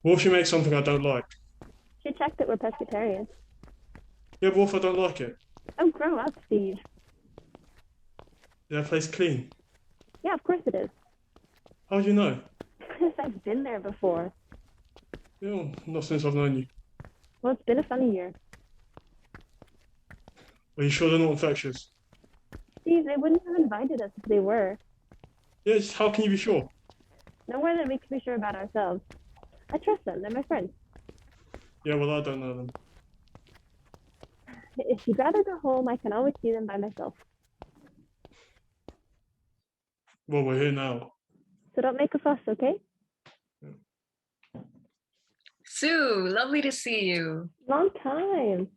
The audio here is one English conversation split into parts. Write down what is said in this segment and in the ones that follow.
What if you make something I don't like? She checked that we're pescatarians. Yeah, but what if I don't like it? Oh, grow up, Steve. Is that place clean? Yeah, of course it is. How do you know? Because I've been there before. Yeah, not since I've known you. Well, it's been a funny year. Are you sure they're not infectious? Steve, they wouldn't have invited us if they were. Yeah, how can you be sure? No more than we can be sure about ourselves. I trust them. They're my friends. Yeah, well, I don't know them. If you'd rather go home, I can always see them by myself. Well, we're here now. So don't make a fuss, okay? Yeah. Sue, lovely to see you. Long time.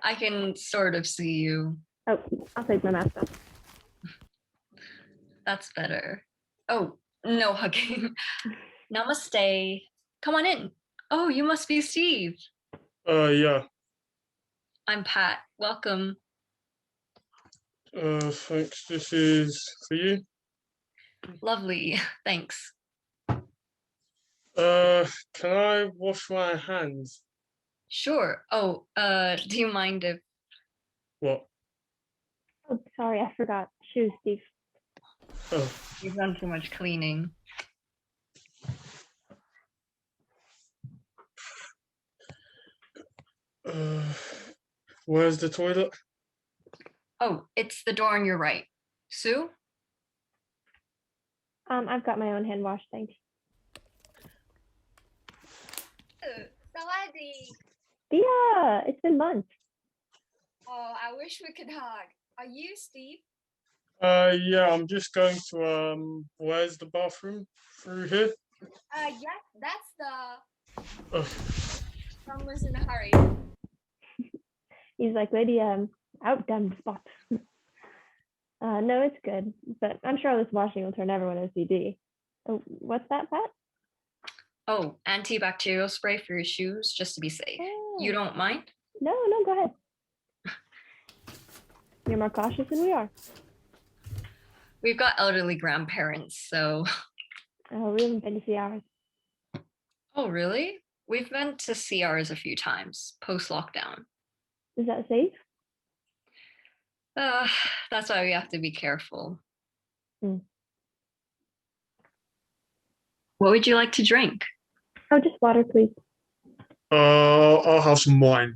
I can sort of see you. Oh, I'll take my mask off. That's better. Oh, no hugging. Namaste. Come on in. Oh, you must be Steve. Yeah. I'm Pat. Welcome. Thanks. This is for you. Lovely. Thanks. Can I wash my hands? Sure. Oh, do you mind if What? Oh, sorry, I forgot. Shoes, Steve. Oh, you've done too much cleaning? uh, where's the toilet? Oh, it's the door on your right. Sue? I've got my own hand wash, thanks. Sawadee. Yeah, it's been months. Oh, I wish we could hug. Are you Steve? Yeah, I'm just going to, where's the bathroom? Through here? Yes, that's the Oh, someone's in a hurry. He's like, lady, out down the spot. No, it's good, but I'm sure this washing will turn everyone OCD. Oh, what's that, Pat? Oh, antibacterial spray for your shoes, just to be safe. You Oh, don't mind? no, go ahead. You're more cautious than we are. We've got elderly grandparents, so. Oh, we haven't been to see ours. Oh, really? We've been to see ours a few times post lockdown. Is that safe? Uh, that's why we have to be careful. Hmm. What would you like to drink? Oh, just water, please. I'll have some wine.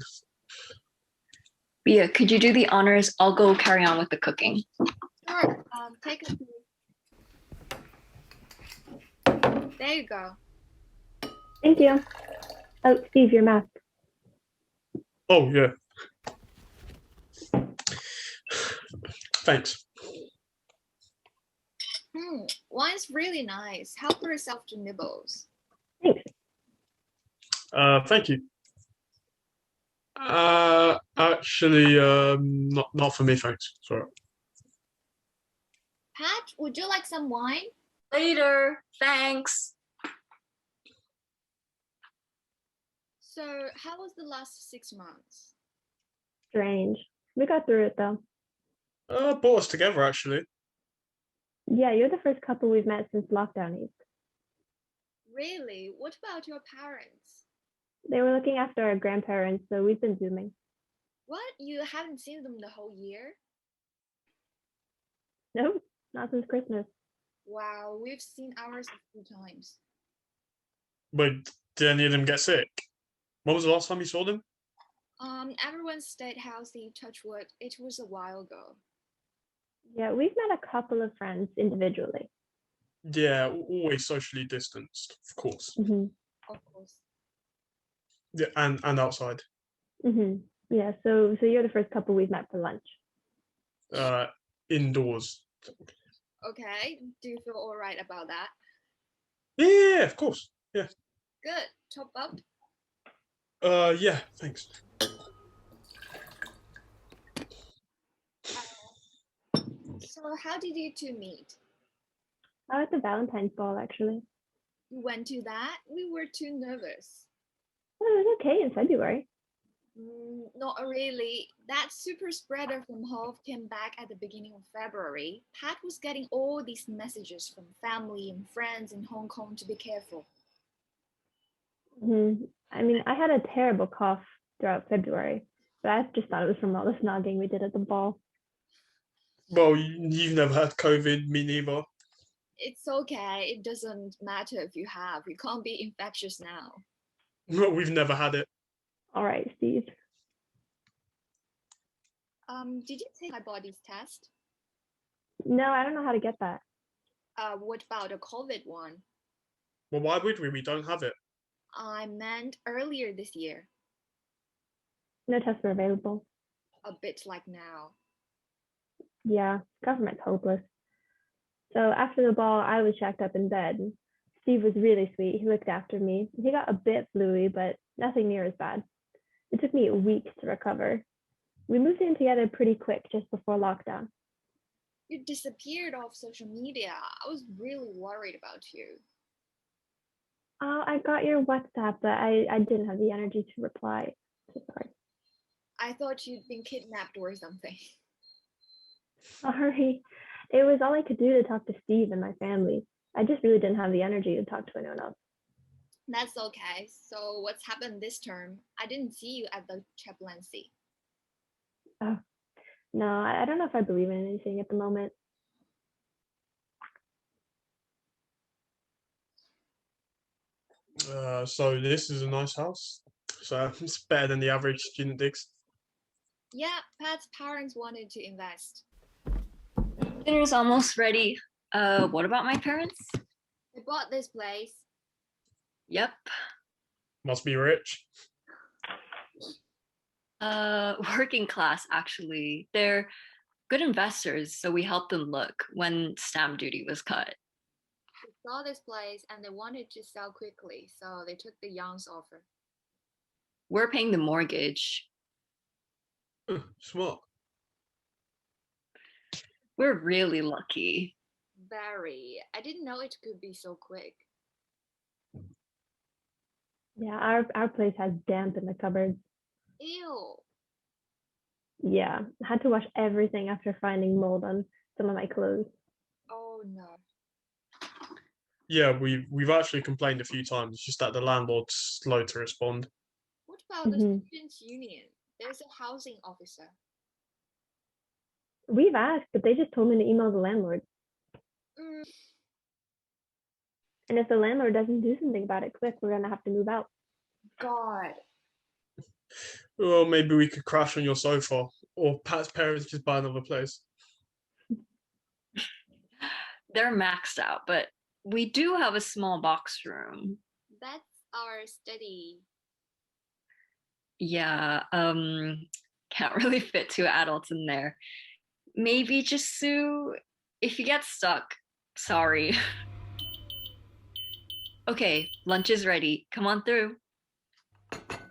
Bia, could you do the honors? I'll go carry on with the cooking. Sure. Take a seat. There you go. Thank you. Oh, Steve, your mask. Oh, yeah. Thanks. Wine's really nice. Help yourself to nibbles. Thanks. Thank you. Actually, not for me, thanks. Sorry. Pat, would you like some wine? Later. Thanks. So, how was the last 6 months? Strange. We got through it though. Brought us together, actually. Yeah, you're the first couple we've met since lockdown eased. Really? What about your parents? They were looking after our grandparents, so we've been Zooming. What? You haven't seen them the whole year? No, not since Christmas. Wow, we've seen ours a few times. Wait, did any of them get sick? When was the last time you saw them? Everyone stayed healthy, touch wood. It was a while ago. Yeah, we've met a couple of friends individually. Yeah, always socially distanced, of course. Mm-hmm. Of course. Yeah, and outside. Mm-hmm. Yeah, so you're the first couple we've met for lunch. Uh, Indoors. Okay, do you feel all right about that? Yeah, of course. Yeah. Good. Top up. Yeah, thanks. So, how did you two meet? At the Valentine's ball, actually. You went to that? We were too nervous. Well, it was okay in February. Not really. That super spreader from Hove came back at the beginning of February. Pat was getting all these messages from family and friends in Hong Kong to be careful. I mean, I had a terrible cough throughout February, but I just thought it was from all the snogging we did at the ball. Well, you've never had COVID, me neither. It's okay. It doesn't matter if you have. You can't be infectious now. We've never had it. All right, Steve. Did you take my body's test? No, I don't know how to get that. What about a COVID one? Well, why would we? We don't have it. I meant earlier this year, No tests are available. a bit like now. Yeah, government's hopeless. So after the ball, I was checked up in bed. Steve was really sweet. He looked after me. He got a bit fluey, but nothing near as bad. It took me a week to recover. We moved in together pretty quick just before lockdown. You disappeared off social media. I was really worried about you. Oh, I got your WhatsApp, but I didn't have the energy to reply. So sorry. I thought you'd been kidnapped or something. Sorry. It was all I could do to talk to Steve and my family. I just really didn't have the energy to talk to anyone else. That's okay. So what's happened this term? I didn't see you at the chaplaincy. Oh, no, I don't know if I believe in anything at the moment. So this is a nice house. So it's better than the average student digs. Yeah, Pat's parents wanted to invest. Dinner's almost ready. What about my parents? They bought this place. Yep. Must be rich. Working class, actually. They're good investors, so we helped them look when stamp duty was cut. They saw this place and they wanted to sell quickly, so they took the Young's offer. We're paying the mortgage. Smart. We're really lucky. Very. I didn't know it could be so quick. Yeah, our place has damp in the cupboards. Ew. Yeah, I had to wash everything after finding mold on some of my clothes. Oh no. Yeah, we've actually complained a few times. It's just that the landlord's slow to respond. What about the Mhm. students' union? There's a housing officer. We've asked, but they just told me to email the landlord. Mm, And if the landlord doesn't do something about it quick, we're gonna have to move out. God. Well, maybe we could crash on your sofa, or Pat's parents just buy another place. They're maxed out, but we do have a small box room. That's our study. Yeah, can't really fit two adults in there. Maybe just Sue, if you get stuck, sorry. Okay, lunch is ready. Come on through.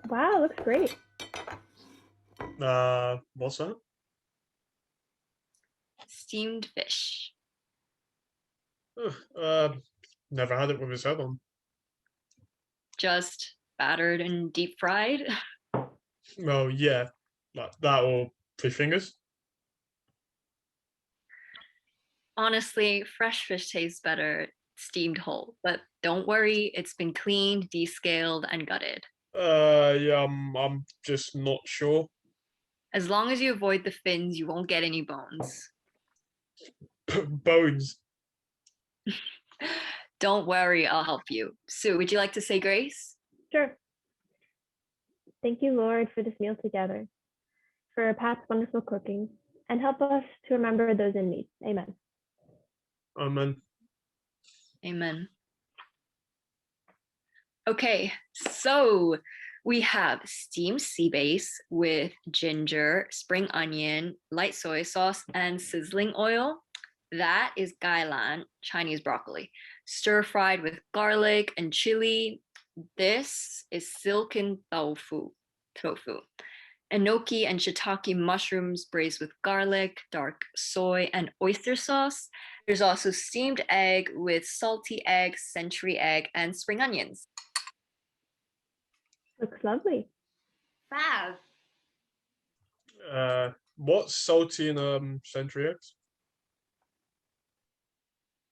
Wow, looks great. What's that? Steamed fish. Never had it with his head on. Just battered and deep fried. Well, yeah, like that or fish fingers. Honestly, fresh fish tastes better steamed whole, but don't worry, it's been cleaned, descaled, and gutted. Yeah, I'm just not sure. As long as you avoid the fins, you won't get any bones. Bones. Don't worry, I'll help you. Sue, would you like to say grace? Sure. Thank you, Lord, for this meal together, for Pat's wonderful cooking, and help us to remember those in need. Amen. Amen. Amen. Okay, so we have steamed sea bass with ginger, spring onion, light soy sauce, and sizzling oil. That is gailan, Chinese broccoli, stir fried with garlic and chili. This is silken tofu. Enoki and shiitake mushrooms braised with garlic, dark soy, and oyster sauce. There's also steamed egg with salty egg, century egg, and spring onions. Looks lovely. Fab. What's salty in century eggs?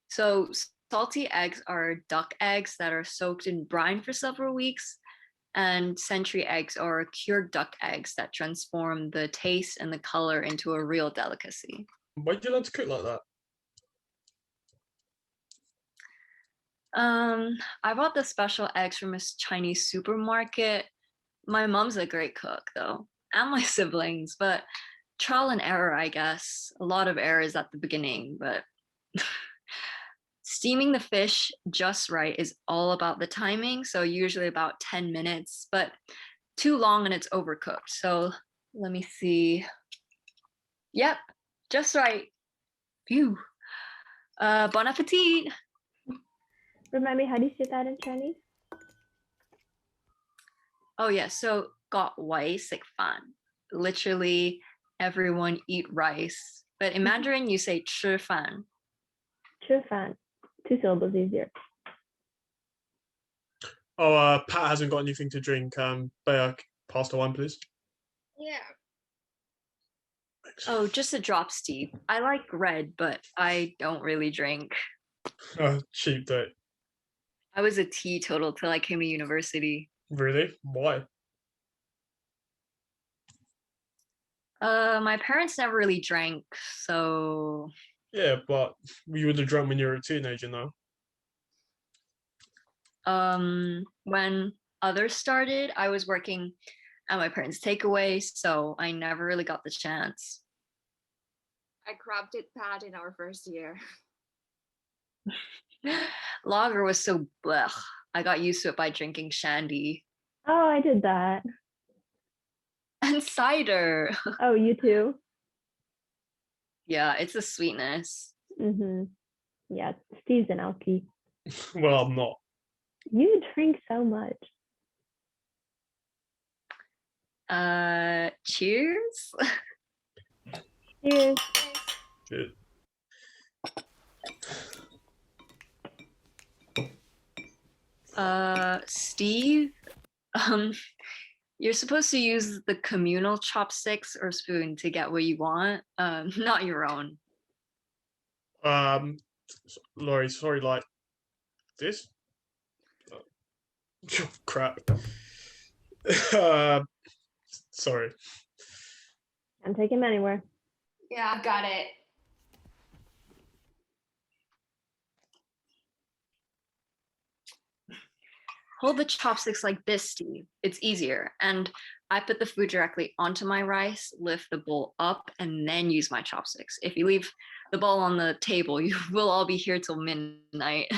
So salty eggs are duck eggs that are soaked in brine for several weeks. And century eggs are cured duck eggs that transform the taste and the color into a real delicacy. Why did you learn to cook like that? I bought the special eggs from a Chinese supermarket. My mom's a great cook though, and my siblings, but trial and error, I guess. A lot of errors at the beginning, but steaming the fish just right is all about the timing. So usually about 10 minutes, but too long and it's overcooked. So let me see. Yep, just right. Phew. Bon appetit. Remind me, how do you say that in Chinese? Oh yeah, so got wai sick fan. Literally everyone eat rice. But in Mandarin you say 吃饭. 吃饭. 2 syllables easier. Oh, Pat hasn't got anything to drink. Bear, pass the wine, please. Yeah. Thanks. Oh, just a drop, Steve. I like red, but I don't really drink. Cheap date. I was a teetotal till I came to university. Really? Why? My parents never really drank, so Yeah, but you would have drunk when you were a teenager, no? when others started, I was working at my parents' takeaway, so I never really got the chance. I corrupted Pat in our first year. Lager was so blech. I got used to it by drinking shandy Oh, I did that. and cider. Oh, you too? Yeah, it's the sweetness. Yeah, Steve's an alky. Well, I'm not. You drink so much. Cheers. Cheers. Good. Steve, you're supposed to use the communal chopsticks or spoon to get what you want, not your own. Laurie, sorry, like this? Oh, crap. Sorry. Can't take him anywhere. Yeah, I've got it. Hold the chopsticks like this, Steve. It's easier. And I put the food directly onto my rice, lift the bowl up, and then use my chopsticks. If you leave the bowl on the table, you will all be here till midnight.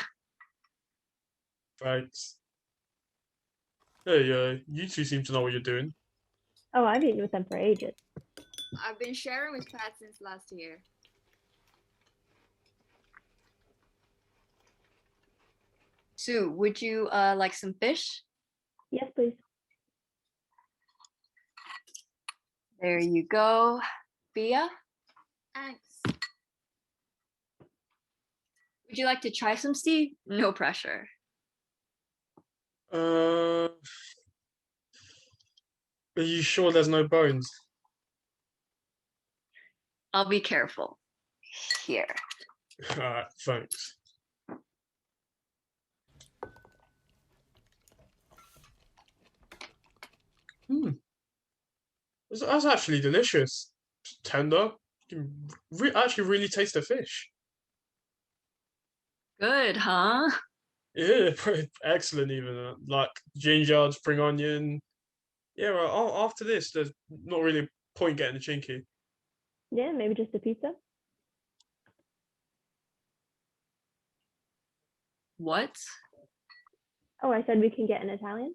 Thanks. Hey, you two seem to know what you're doing. Oh, I've eaten with them for ages. I've been sharing with Pat since last year. Sue, would you like some fish? Yes, please. There you go. Bia, Thanks. would you like to try some, Steve? No pressure. Are you sure there's no bones? I'll be careful. Here. Alright, thanks. That's actually delicious. Tender. You can actually really taste the fish. Good, huh? Yeah, excellent even. Like ginger, spring onion. Yeah, well, after this, there's not really a point getting the chinky. Yeah, maybe just a pizza. What? Oh, I said we can get an Italian.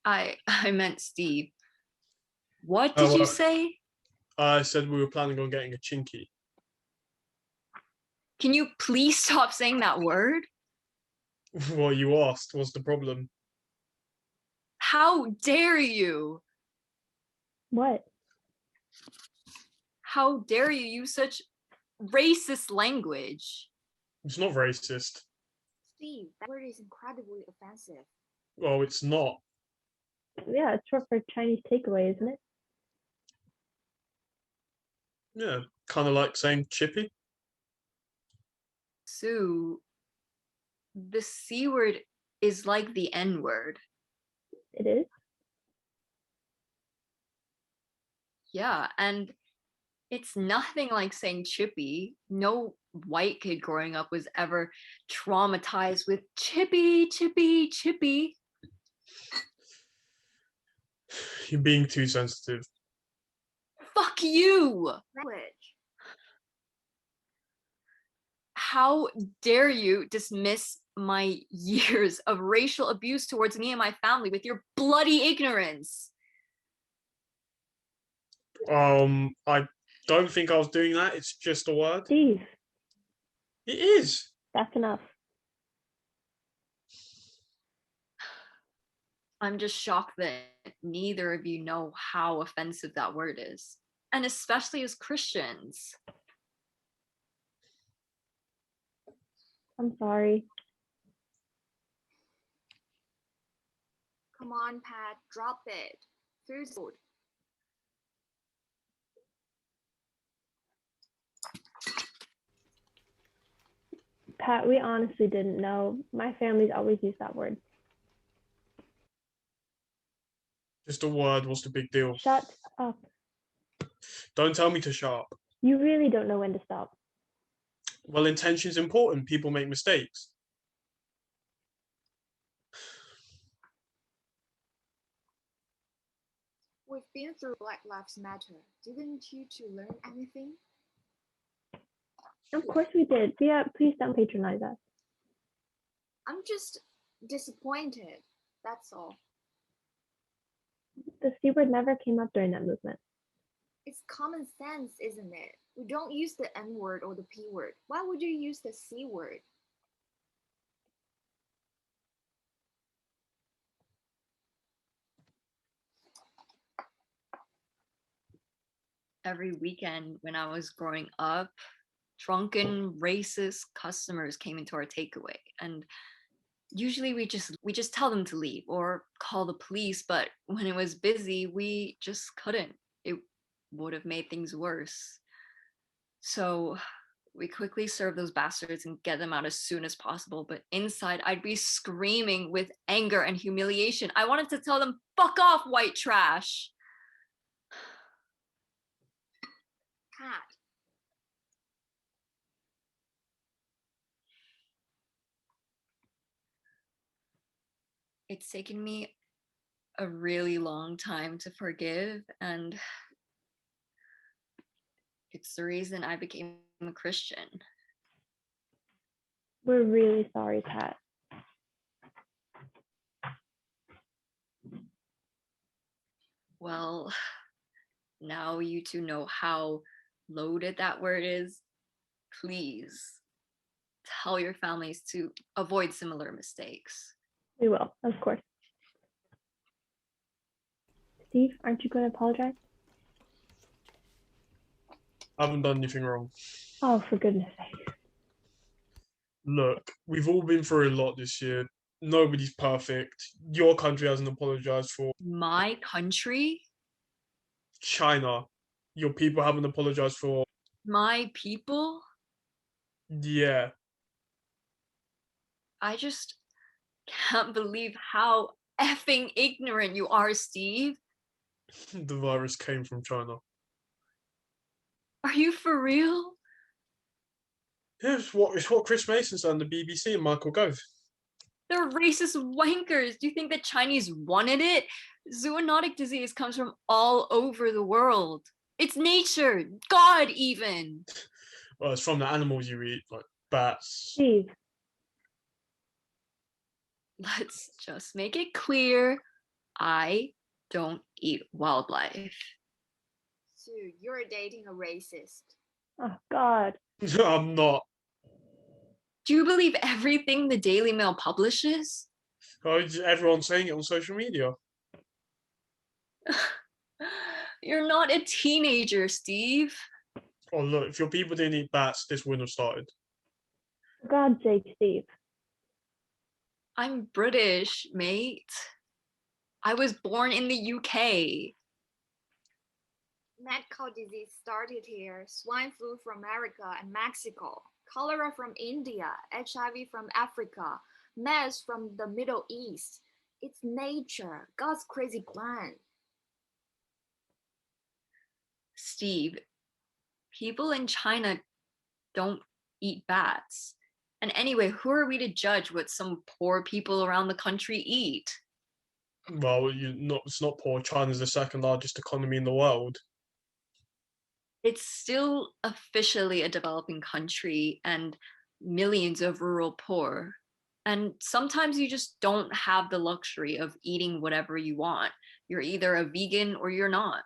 I meant Steve. What did you say? I said we were planning on getting a chinky. Can you please stop saying that word? Well, you asked. What's the problem? How dare you? What? How dare you use such racist language? It's not racist. Steve, that word is incredibly offensive. Well, it's not. Yeah, it's short for Chinese takeaway, isn't it? Yeah, kind of like saying chippy. Sue, the C word is like the N word. It is? Yeah, and it's nothing like saying chippy. No white kid growing up was ever traumatized with chippy, chippy, chippy. You're being too sensitive. Fuck you! Language. How dare you dismiss my years of racial abuse towards me and my family with your bloody ignorance? I don't think I was doing that. It's just a word. Steve, It is. that's enough. I'm just shocked that neither of you know how offensive that word is. And especially as Christians. I'm sorry. Come on, Pat, drop it. Food. Pat, we honestly didn't know. My family's always used that word. Just a word. What's the big deal? Shut up. Don't tell me to shut up. You really don't know when to stop. Well, intention's important. People make mistakes. We've been through Black Lives Matter. Didn't you two learn anything? Of course we did. Please don't patronize us. I'm just disappointed. That's all. The C word never came up during that movement. It's common sense, isn't it? We don't use the N word or the P word. Why would you use the C word? Every weekend when I was growing up, drunken, racist customers came into our takeaway. And usually we just tell them to leave or call the police, but when it was busy, we just couldn't. It would have made things worse. So we quickly serve those bastards and get them out as soon as possible. But inside, I'd be screaming with anger and humiliation. I wanted to tell them, fuck off, white trash. Pat. It's taken me a really long time to forgive, and it's the reason I became a Christian. We're really sorry, Pat. Well, now you two know how loaded that word is. Please tell your families to avoid similar mistakes. We will, of course. Steve, aren't you going to apologize? I haven't done anything wrong. Oh, for goodness sake. Look, we've all been through a lot this year. Nobody's perfect. Your country hasn't apologized for. My country? China. Your people haven't apologized for. My people? Yeah. I just can't believe how effing ignorant you are, Steve. The virus came from China. Are you for real? Yeah, it's what Chris Mason said on the BBC and Michael Gove. They're racist wankers. Do you think the Chinese wanted it? Zoonotic disease comes from all over the world. It's nature, God even. Well, it's from the animals you eat, like bats. Steve, Let's just make it clear. I don't eat wildlife. Sue, you're dating a racist. oh God. I'm not. Do you believe everything the Daily Mail publishes? Everyone's saying it on social media. You're not a teenager, Steve. Oh, look, if your people didn't eat bats, this wouldn't have started. For God's sake, Steve. I'm British, mate. I was born in the UK. Mad cow disease started here, swine flu from America and Mexico, cholera from India, HIV from Africa, MERS from the Middle East. It's nature, God's crazy plan. Steve, people in China don't eat bats. And anyway, who are we to judge what some poor people around the country eat? Well, it's not poor. China's the second largest economy in the world. It's still officially a developing country and millions of rural poor. And sometimes you just don't have the luxury of eating whatever you want. You're either a vegan or you're not.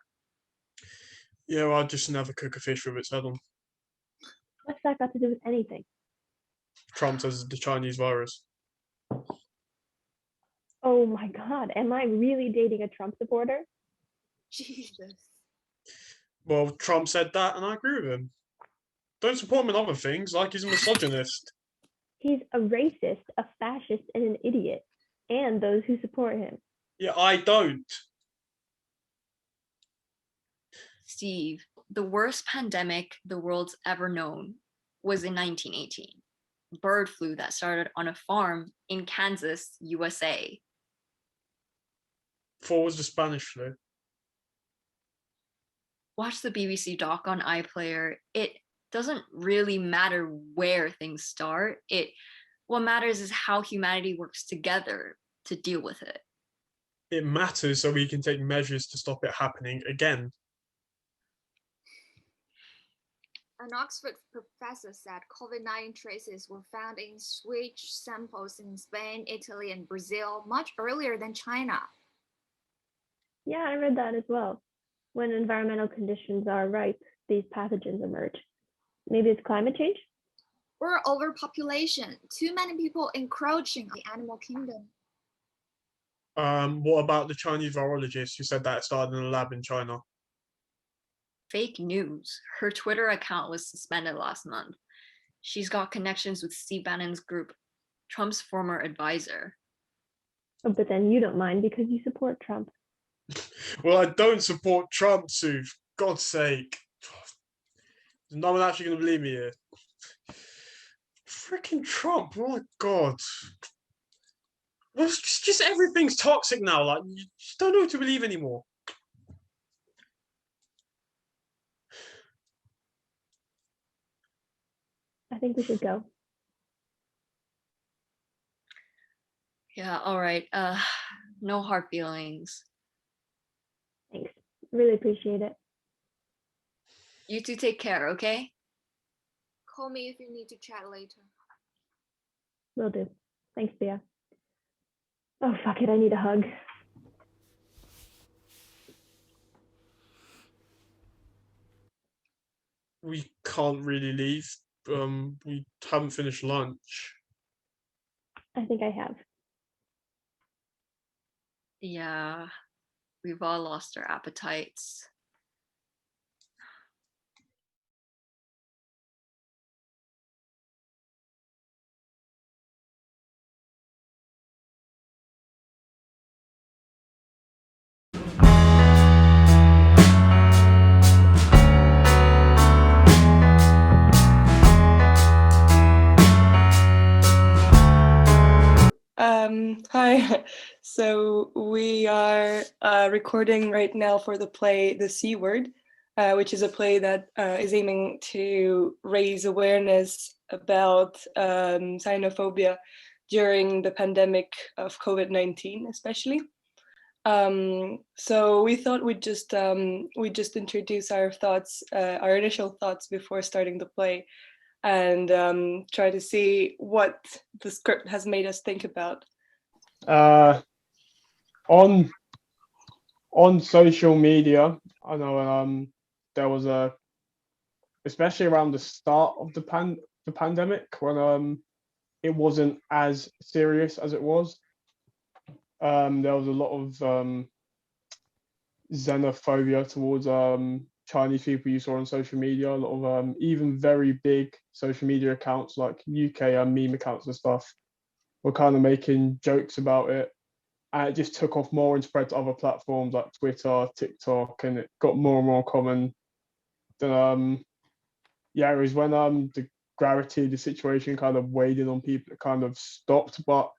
Yeah, well, I'd just never cook a fish with its head on. What's that got to do with anything? Trump says the Chinese virus. Oh my God, am I really dating a Trump supporter? Jesus. Well, Trump said that, and I agree with him. Don't support him in other things, like he's a misogynist. He's a racist, a fascist, and an idiot, and those who support him. Yeah, I don't. Steve, the worst pandemic the world's ever known was in 1918. Bird flu that started on a farm in Kansas, USA. Four was the Spanish flu. Watch the BBC doc on iPlayer. It doesn't really matter where things start. What matters is how humanity works together to deal with it. It matters so we can take measures to stop it happening again. An Oxford professor said COVID-19 traces were found in sewage samples in Spain, Italy, and Brazil much earlier than China. Yeah, I read that as well. When environmental conditions are right, these pathogens emerge. Maybe it's climate change? Or overpopulation, too many people encroaching on the animal kingdom. What about the Chinese virologist who said that it started in a lab in China? Fake news. Her Twitter account was suspended last month. She's got connections with Steve Bannon's group, Trump's former advisor. Oh, but then you don't mind because you support Trump. Well, I don't support Trump, Sue. For God's sake. No one actually going to believe me here. Freaking Trump, oh my God. It's just everything's toxic now. Like, you just don't know what to believe anymore. I think we should go. Yeah, all right. No hard feelings. Thanks. Really appreciate it. You two take care, okay? Call me if you need to chat later. Will do. Thanks, Bea. Oh, fuck it. I need a hug. We can't really leave. We haven't finished lunch. I think I have. Yeah, we've all lost our appetites. Hi. So we are recording right now for the play The C Word, which is a play that is aiming to raise awareness about Sinophobia during the pandemic of COVID-19, especially. So we thought we'd just introduce our thoughts, our initial thoughts before starting the play, and try to see what the script has made us think about. On social media, I know there was especially around the start of the pandemic when it wasn't as serious as it was. There was a lot of xenophobia towards Chinese people you saw on social media. A lot of even very big social media accounts like UK meme accounts and stuff were kind of making jokes about it. And it just took off more and spread to other platforms like Twitter, TikTok, and it got more and more common. Then yeah, it was when the gravity of the situation kind of weighed in on people, it kind of stopped. But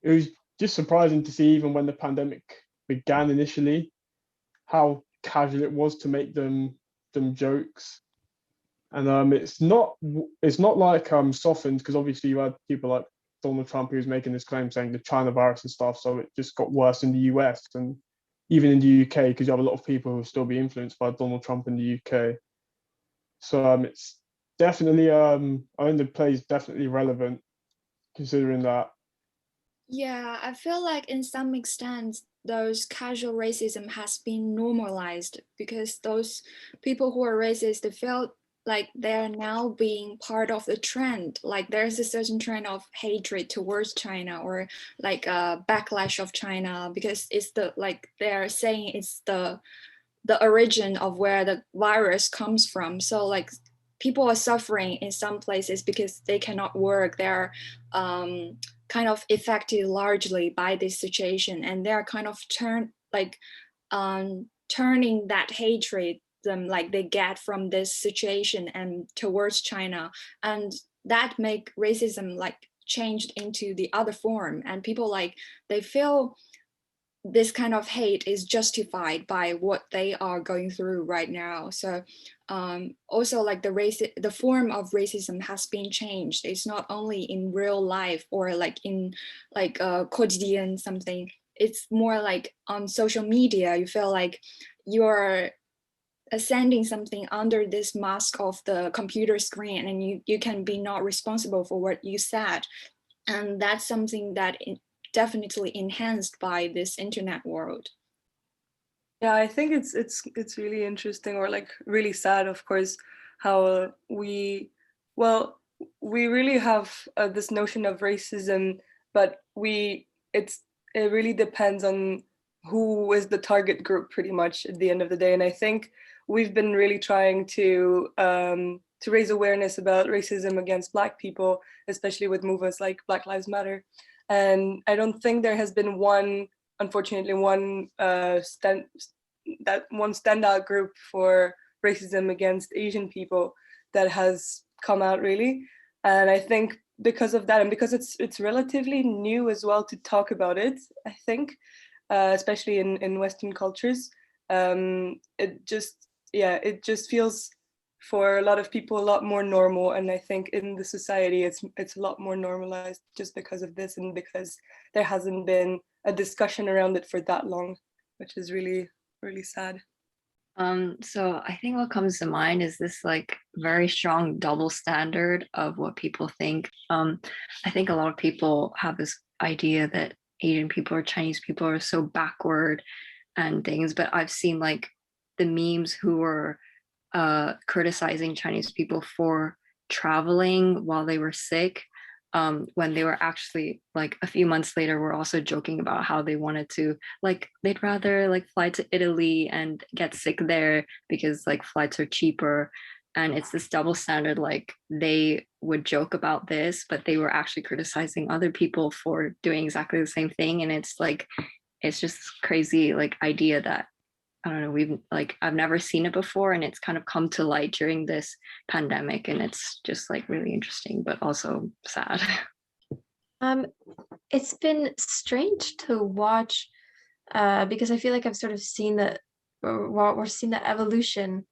it was just surprising to see, even when the pandemic began initially, how casual it was to make them jokes. And it's not like softened, because obviously you had people like Donald Trump who was making this claim saying the China virus and stuff, so it just got worse in the US and even in the UK, because you have a lot of people who will still be influenced by Donald Trump in the UK. So it's definitely I think the play is definitely relevant considering that. Yeah, I feel like in some extent those casual racism has been normalized because those people who are racist, they feel like they're now being part of the trend. Like there's a certain trend of hatred towards China, or like a backlash of China, because it's the, like they're saying it's the origin of where the virus comes from. So like people are suffering in some places because they cannot work. They're kind of affected largely by this situation, and they're kind of turning that hatred them like they get from this situation and towards China, and that make racism like changed into the other form, and people like they feel this kind of hate is justified by what they are going through right now. So also like the form of racism has been changed. It's not only in real life or like in like quotidian something. It's more like on social media. You feel like you're sending something under this mask of the computer screen, and you can be not responsible for what you said. And that's something that definitely enhanced by this internet world. Yeah, I think it's really interesting, or like really sad, of course, how we really have this notion of racism, but it really depends on who is the target group pretty much at the end of the day. And I think we've been really trying to raise awareness about racism against Black people, especially with movements like Black Lives Matter. And I don't think there has been unfortunately, one standout group for racism against Asian people that has come out really. And I think because of that, and because it's relatively new as well to talk about it, I think, especially in Western cultures, it just feels for a lot of people a lot more normal. And I think in the society it's a lot more normalized just because of this, and because there hasn't been a discussion around it for that long, which is really, really sad. So I think what comes to mind is this like very strong double standard of what people think. I think a lot of people have this idea that Asian people or Chinese people are so backward and things, but I've seen like the memes who were criticizing Chinese people for traveling while they were sick, when they were actually like a few months later were also joking about how they wanted to like they'd rather like fly to Italy and get sick there because like flights are cheaper. And it's this double standard, like they would joke about this, but they were actually criticizing other people for doing exactly the same thing. And it's like it's just crazy like idea that I don't know, I've never seen it before, and it's kind of come to light during this pandemic, and it's just like really interesting, but also sad. It's been strange to watch because I feel like I've sort of seen we're seeing the evolution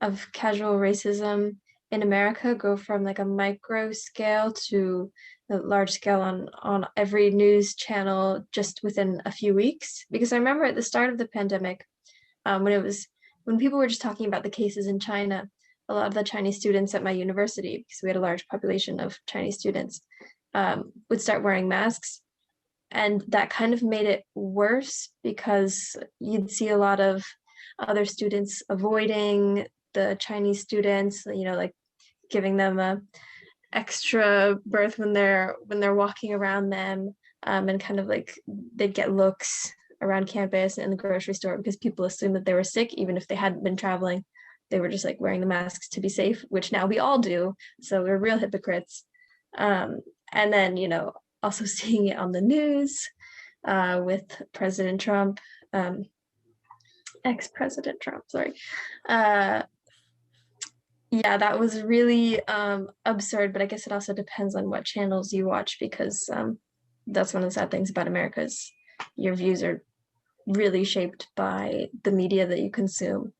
of casual racism in America go from like a micro scale to a large scale on every news channel just within a few weeks. Because I remember at the start of the pandemic, when people were just talking about the cases in China, a lot of the Chinese students at my university, because we had a large population of Chinese students, would start wearing masks. And that kind of made it worse because you'd see a lot of other students avoiding the Chinese students, like giving them a extra berth when they're walking around them, and kind of like they'd get looks around campus and in the grocery store because people assumed that they were sick, even if they hadn't been traveling. They were just like wearing the masks to be safe, which now we all do. So we're real hypocrites. And then, also seeing it on the news with President Trump, ex-President Trump, sorry. Yeah, that was really absurd, but I guess it also depends on what channels you watch because that's one of the sad things about America is your views are really shaped by the media that you consume.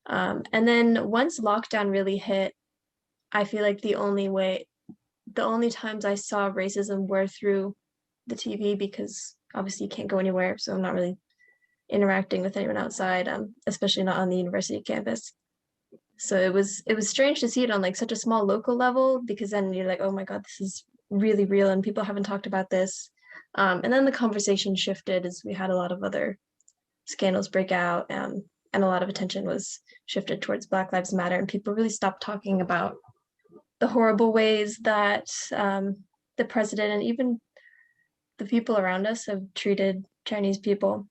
And then once lockdown really hit, I feel like the only times I saw racism were through the TV, because obviously you can't go anywhere, so I'm not really interacting with anyone outside, especially not on the university campus. So it was strange to see it on like such a small local level, because then you're like, oh my God, this is really real and people haven't talked about this. And then the conversation shifted as we had a lot of other scandals break out, and a lot of attention was shifted towards Black Lives Matter, and people really stopped talking about the horrible ways that the president and even the people around us have treated Chinese people.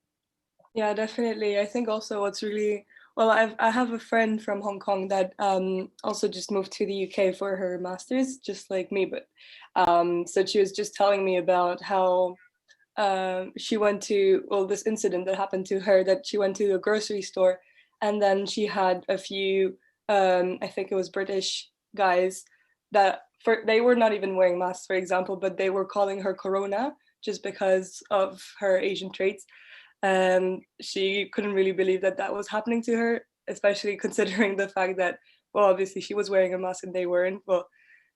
Yeah, definitely. I think also what's really well, I have a friend from Hong Kong that also just moved to the UK for her master's, just like me. But so she was just telling me about how she went to, well, this incident that happened to her, that she went to a grocery store and then she had a few, I think it was British guys that they were not even wearing masks, for example, but they were calling her Corona just because of her Asian traits. And she couldn't really believe that that was happening to her, especially considering the fact that, well, obviously she was wearing a mask and they weren't. Well,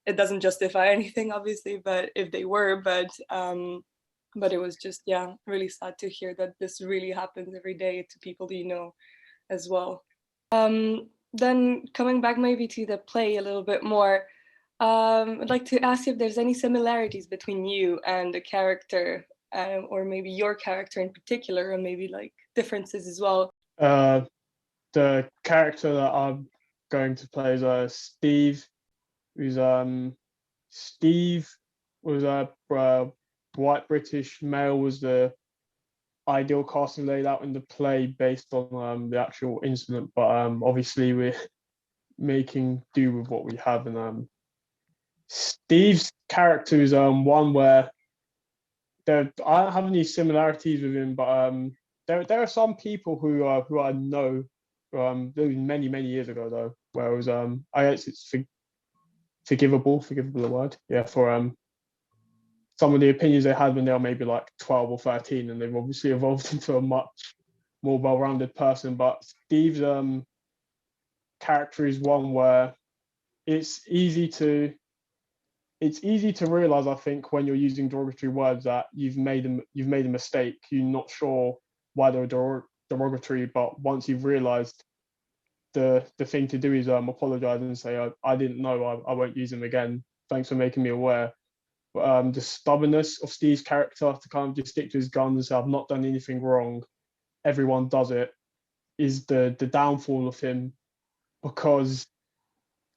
it doesn't justify anything, obviously, but if they were, but it was just, yeah, really sad to hear that this really happens every day to people that you know as well. Then coming back maybe to the play a little bit more, I'd like to ask if there's any similarities between you and the character, or maybe your character in particular, and maybe like differences as well. The character that I'm going to play is Steve, who's Steve was a white British male, was the ideal casting laid out in the play based on the actual incident, but obviously we're making do with what we have, and Steve's character is one where I don't have any similarities with him, but there are some people who I know many years ago though, where it was I guess it's forgivable a word, yeah, for some of the opinions they had when they were maybe like 12 or 13, and they've obviously evolved into a much more well-rounded person. But Steve's character is one where it's easy to realize, I think, when you're using derogatory words that you've made a mistake. You're not sure why they're derogatory, but once you've realized, the thing to do is apologize and say, I didn't know, I won't use them again. Thanks for making me aware. But the stubbornness of Steve's character to kind of just stick to his guns and say, I've not done anything wrong, everyone does it, is the downfall of him, because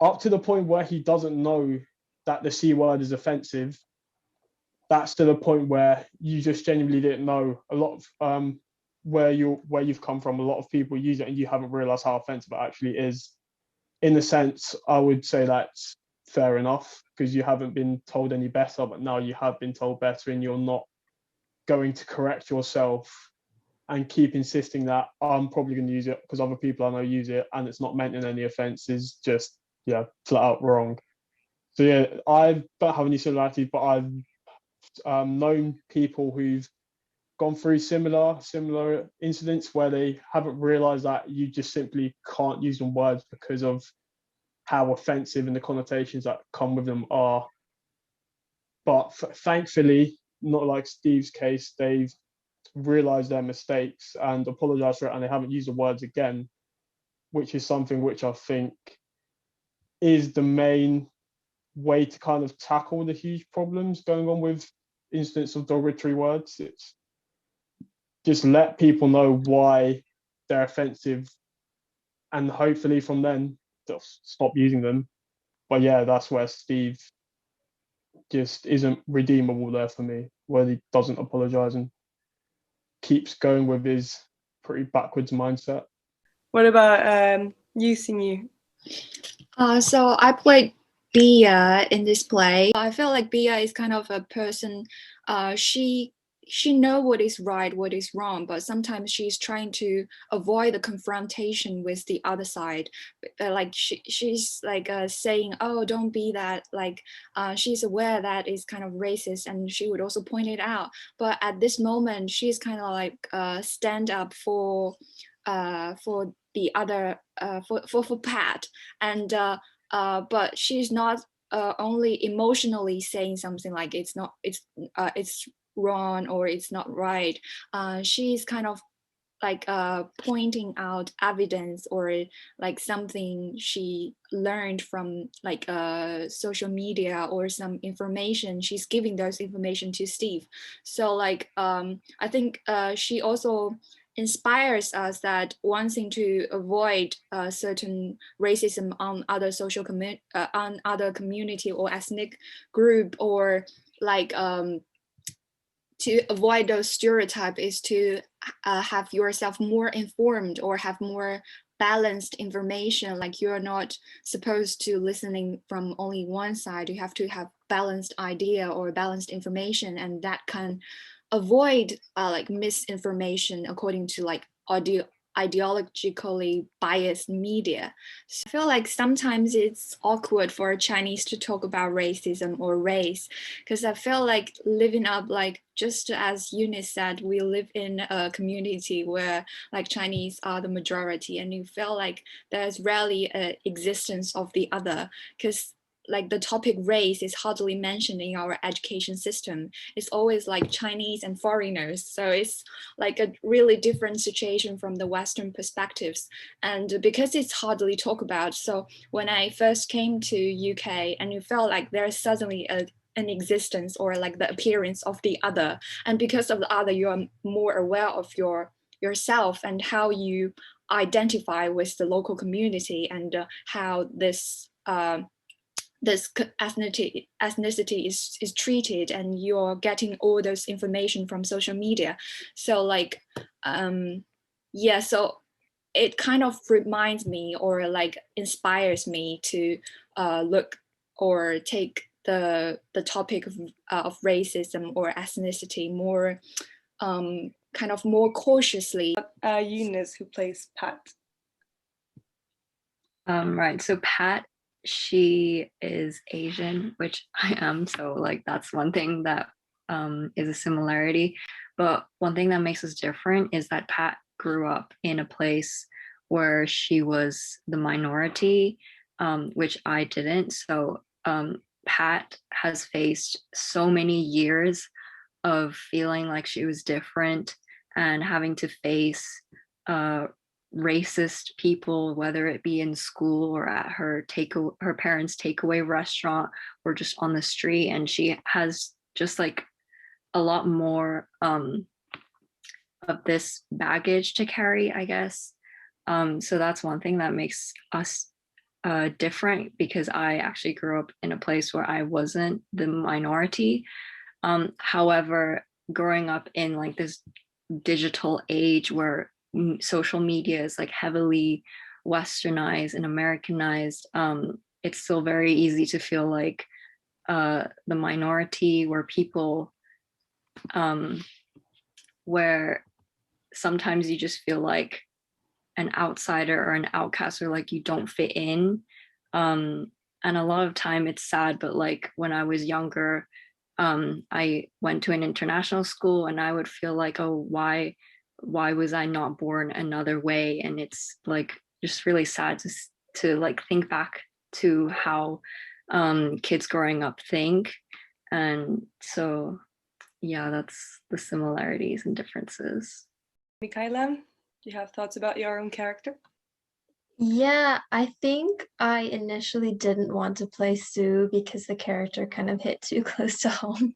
up to the point where he doesn't know that the C word is offensive, that's to the point where you just genuinely didn't know. A lot of where you've come from, a lot of people use it and you haven't realized how offensive it actually is. In a sense, I would say that's fair enough, because you haven't been told any better, but now you have been told better and you're not going to correct yourself and keep insisting that I'm probably going to use it because other people I know use it and it's not meant in any offense, is just, yeah, flat out wrong. So yeah, I don't have any similarities, but I've known people who've gone through similar incidents where they haven't realized that you just simply can't use them words because of how offensive and the connotations that come with them are. But thankfully, not like Steve's case, they've realized their mistakes and apologized for it, and they haven't used the words again, which is something which I think is the main way to kind of tackle the huge problems going on with incidents of derogatory words. It's just let people know why they're offensive, and hopefully from then they'll stop using them. But yeah, that's where Steve just isn't redeemable there for me, where he doesn't apologize and keeps going with his pretty backwards mindset. What about you, Sinu? So I played Bia in this play. I feel like Bia is kind of a person. she know what is right, what is wrong, but sometimes she's trying to avoid the confrontation with the other side. Like she's like saying, oh, don't be that, like she's aware that is kind of racist, and she would also point it out. But at this moment, she's kind of like stand up for the other, for Pat, and but she's not only emotionally saying something like it's wrong or it's not right. She's kind of like pointing out evidence or like something she learned from like social media or some information. She's giving those information to Steve. So like I think she also inspires us that wanting to avoid certain racism on other on other community or ethnic group, or like to avoid those stereotypes is to have yourself more informed or have more balanced information. Like you're not supposed to listening from only one side. You have to have balanced idea or balanced information, and that can avoid like misinformation according to like ideologically biased media. So I feel like sometimes it's awkward for Chinese to talk about racism or race, because I feel like living up, like just as Eunice said, we live in a community where like Chinese are the majority, and you feel like there's rarely an existence of the other, because like the topic race is hardly mentioned in our education system. It's always like Chinese and foreigners. So it's like a really different situation from the Western perspectives. And because it's hardly talked about, so when I first came to UK, and you felt like there's suddenly an existence or like the appearance of the other. And because of the other, you're more aware of yourself and how you identify with the local community, and how this ethnicity is treated, and you're getting all those information from social media. So like yeah, so it kind of reminds me or like inspires me to look or take the topic of racism or ethnicity more kind of more cautiously. Eunice, who plays Pat. Right, so Pat, she is Asian, which I am, so like that's one thing that is a similarity. But one thing that makes us different is that Pat grew up in a place where she was the minority, which I didn't. So Pat has faced so many years of feeling like she was different and having to face racist people, whether it be in school or at her parents' takeaway restaurant or just on the street. And she has just like a lot more of this baggage to carry, I guess. So that's one thing that makes us different, because I actually grew up in a place where I wasn't the minority. However, growing up in like this digital age where social media is like heavily westernized and Americanized, it's still very easy to feel like the minority, where people where sometimes you just feel like an outsider or an outcast, or like you don't fit in. And a lot of time it's sad, but like when I was younger, I went to an international school, and I would feel like, oh, why was I not born another way? And it's like just really sad to like think back to how kids growing up think. And so yeah, that's the similarities and differences. Michaela, do you have thoughts about your own character? Yeah, I think I initially didn't want to play Sue because the character kind of hit too close to home.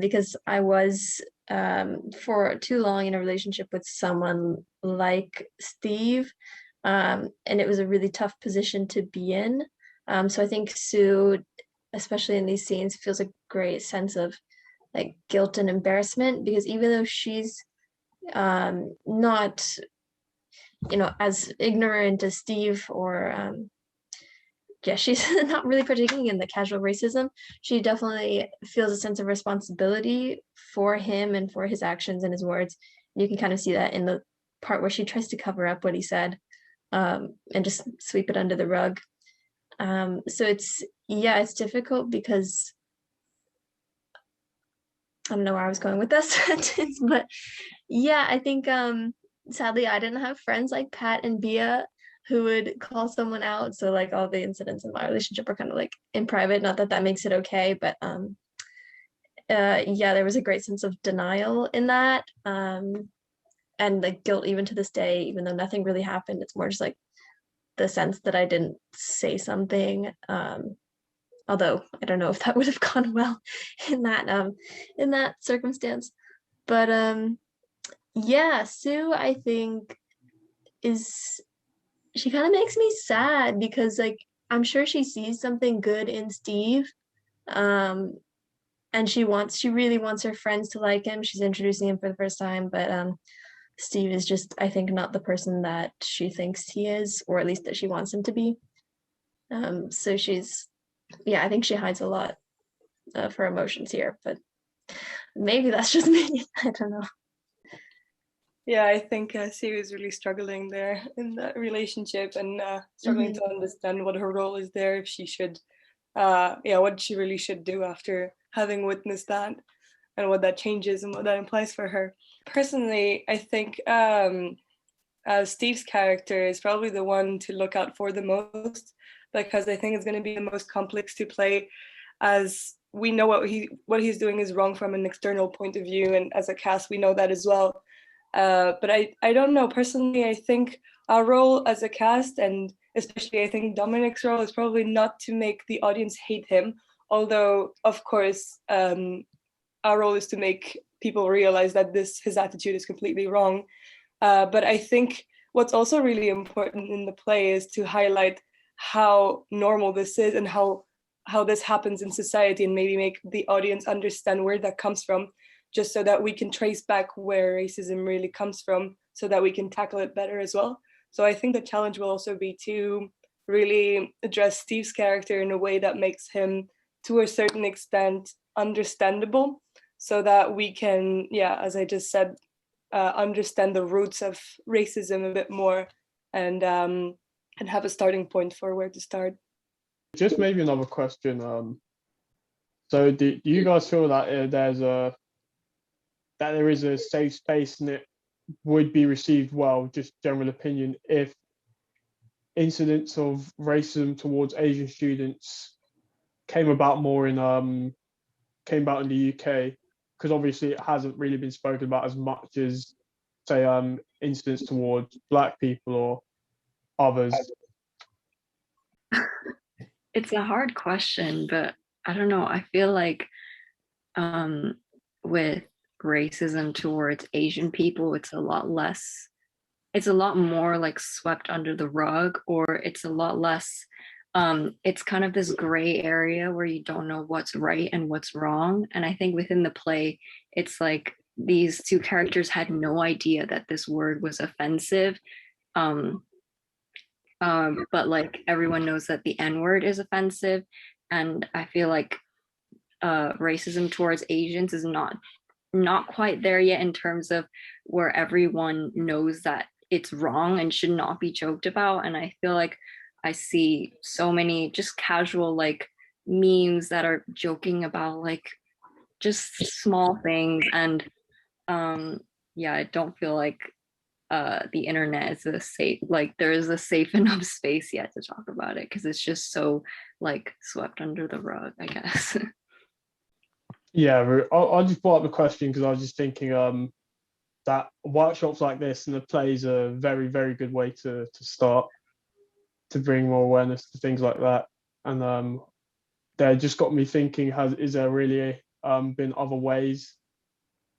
Because I was for too long in a relationship with someone like Steve, and it was a really tough position to be in. So I think Sue, especially in these scenes, feels a great sense of like guilt and embarrassment, because even though she's not as ignorant as Steve or yeah, she's not really partaking in the casual racism. She definitely feels a sense of responsibility for him and for his actions and his words. You can kind of see that in the part where she tries to cover up what he said, and just sweep it under the rug. So it's difficult because I don't know where I was going with that sentence, but yeah, I think sadly I didn't have friends like Pat and Bia who would call someone out. So like all the incidents in my relationship are kind of like in private. Not that that makes it okay, but yeah, there was a great sense of denial in that, and like guilt even to this day, even though nothing really happened. It's more just like the sense that I didn't say something. Although I don't know if that would have gone well in that circumstance. But yeah, Sue, I think she kind of makes me sad because like I'm sure she sees something good in Steve. And she really wants her friends to like him. She's introducing him for the first time, but Steve is just, I think, not the person that she thinks he is, or at least that she wants him to be. So I think she hides a lot of her emotions here, but maybe that's just me. I don't know. Yeah, I think Sue is really struggling there in that relationship and struggling to understand what her role is there, if she should, what she really should do after having witnessed that, and what that changes and what that implies for her. Personally, I think Steve's character is probably the one to look out for the most, because I think it's going to be the most complex to play, as we know what he's doing is wrong from an external point of view, and as a cast we know that as well. But I don't know, personally I think our role as a cast, and especially I think Dominic's role, is probably not to make the audience hate him, although of course our role is to make people realize that his attitude is completely wrong. But I think what's also really important in the play is to highlight how normal this is and how this happens in society, and maybe make the audience understand where that comes from, just so that we can trace back where racism really comes from, so that we can tackle it better as well. So I think the challenge will also be to really address Steve's character in a way that makes him, to a certain extent, understandable, so that we can, as I just said, understand the roots of racism a bit more, and have a starting point for where to start. Just maybe another question. So do you guys feel that there is a safe space and it would be received well, just general opinion, if incidents of racism towards Asian students came about in the UK? Because obviously it hasn't really been spoken about as much as, say, incidents towards Black people or others. It's a hard question, but I don't know. I feel like with racism towards Asian people, it's a lot more like swept under the rug, or it's a lot less, it's kind of this gray area where you don't know what's right and what's wrong. And I think within the play, it's like these two characters had no idea that this word was offensive. But like everyone knows that the N-word is offensive. And I feel like racism towards Asians is not quite there yet, in terms of where everyone knows that it's wrong and should not be joked about. And I feel like I see so many just casual like memes that are joking about like just small things. And I don't feel like the internet is there is a safe enough space yet to talk about it, because it's just so like swept under the rug, I guess. Yeah, I just brought up the question because I was just thinking that workshops like this and the plays are a very, very good way to start to bring more awareness to things like that. And they just got me thinking, is there really been other ways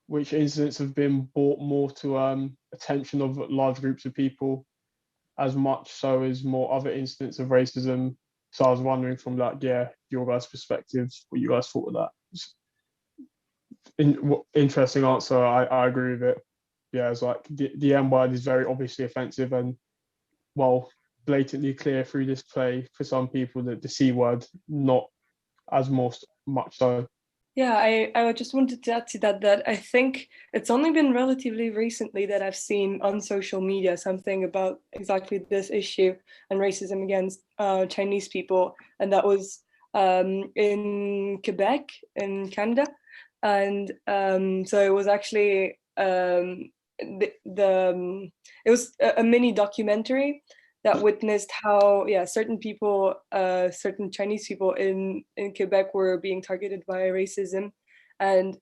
which incidents have been brought more to attention of large groups of people, as much so as more other incidents of racism? So I was wondering from that, your guys' perspective, what you guys thought of that. Interesting answer. I agree with it. Yeah, it's like the N word is very obviously offensive, and well, blatantly clear through this play for some people that the C word, not as much so. Yeah, I just wanted to add to that I think it's only been relatively recently that I've seen on social media something about exactly this issue and racism against Chinese people, and that was in Quebec in Canada, and so it was actually it was a mini documentary that witnessed how certain people, certain Chinese people in Quebec were being targeted by racism. And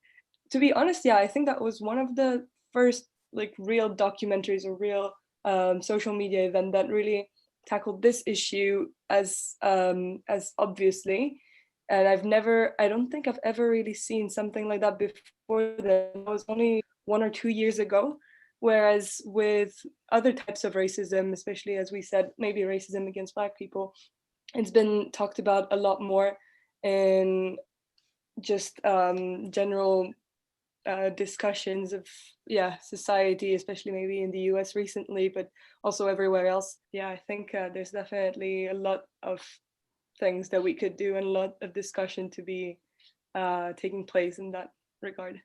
to be honest, I think that was one of the first like real documentaries or real social media event that really tackled this issue as obviously. And I don't think I've ever really seen something like that before. That was only 1 or 2 years ago. Whereas with other types of racism, especially as we said, maybe racism against Black people, it's been talked about a lot more in just general discussions of society, especially maybe in the US recently, but also everywhere else. I think there's definitely a lot of things that we could do and a lot of discussion to be taking place in that regard.